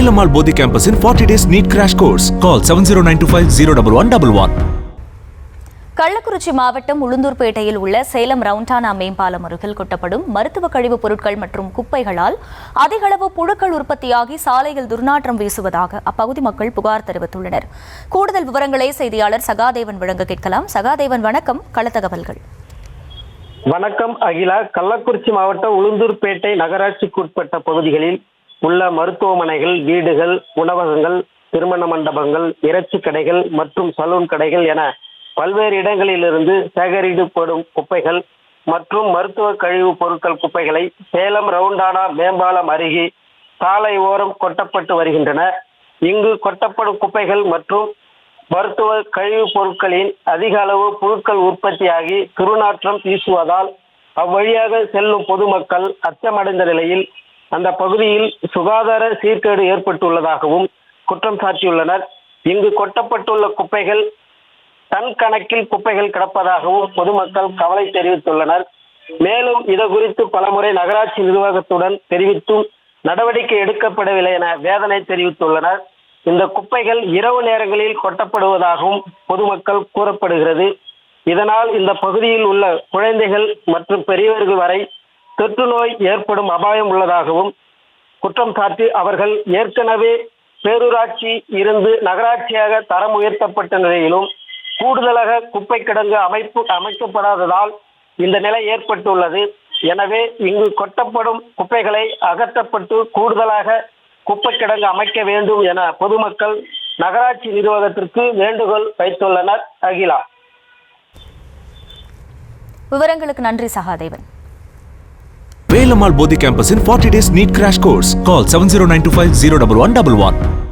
Velamal Bodhi campus in 40 days NEET crash course. Call 7092501111. Kallakurichi மாவட்டம் உளுந்தூர்பேட்டையில் உள்ள சேலம் ரவுண்டானா மேம்பாலம் அருகில் கொட்டப்படும் மருத்துவ கழிவுப் பொருட்கள் மற்றும் குப்பைகளால் அதிகளவு புழுக்கள் உற்பத்தியாகி சாலையில் துர்நாற்றம் வீசுவதாக அப்பகுதி மக்கள் புகார் தெரிவித்துள்ளனர். கூடுதல் விவரங்களை செய்தியாளர் சகாதேவன் வழங்க கேட்கலாம். சகாதேவன், வணக்கம். கள தகவல்கள். வணக்கம் அகிலா. கள்ளக்குறிச்சி மாவட்டம் உளுந்தூர்பேட்டை நகராட்சிக்குட்பட்ட பகுதிகளில் உள்ள மருத்துவமனைகள், வீடுகள், உணவகங்கள், திருமண மண்டபங்கள், இறைச்சி கடைகள் மற்றும் சலூன் கடைகள் என பல்வேறு இடங்களிலிருந்து சேகரிக்கப்படும் குப்பைகள் மற்றும் மருத்துவ கழிவுப் பொருட்கள் குப்பைகளை சேலம் ரவுண்டானா மேம்பாலம் அருகே சாலை ஓரம் கொட்டப்பட்டு வருகின்றன. இங்கு கொட்டப்படும் குப்பைகள் மற்றும் மருத்துவ கழிவுப் பொருட்களின் அதிக அளவு புழுக்கள் உற்பத்தியாகி துர்நாற்றம் வீசுவதால் அவ்வழியாக செல்லும் பொதுமக்கள் அச்சமடைந்த நிலையில் அந்த பகுதியில் சுகாதார சீர்கேடு ஏற்பட்டுள்ளதாகவும் குற்றம் சாட்டியுள்ளனர். இங்கு கொட்டப்பட்டுள்ள குப்பைகள் டன் கணக்கில் குப்பைகள் கிடப்பதாகவும் பொதுமக்கள் கவலை தெரிவித்துள்ளனர். மேலும் இது குறித்து பலமுறை நகராட்சி நிர்வாகத்துடன் தெரிவித்தும் நடவடிக்கை எடுக்கப்படவில்லை என வேதனை தெரிவித்துள்ளனர். இந்த குப்பைகள் இரவு நேரங்களில் கொட்டப்படுவதாகவும் பொதுமக்கள் கூறப்படுகிறது. இதனால் இந்த பகுதியில் உள்ள குழந்தைகள் மற்றும் பெரியவர்கள் வரை தொற்று நோய் ஏற்படும் அபாயம் உள்ளதாகவும் குற்றம் சாட்டி அவர்கள் ஏற்கனவே பேரூராட்சி இருந்து நகராட்சியாக தரம் உயர்த்தப்பட்ட நிலையிலும் கூடுதலாக குப்பை கிடங்கு அமைக்கப்படாததால் இந்த நிலை ஏற்பட்டுள்ளது. எனவே இங்கு கொட்டப்படும் குப்பைகளை அகற்றப்பட்டு கூடுதலாக குப்பை கிடங்கு அமைக்க வேண்டும் என பொதுமக்கள் நகராட்சி நிர்வாகத்திற்கு வேண்டுகோள் வைத்துள்ளனர். அகிலா, விவரங்களுக்கு நன்றி Sahadevan. Velamal Bodhi campus in 40 days NEET crash course. Call 7092501111.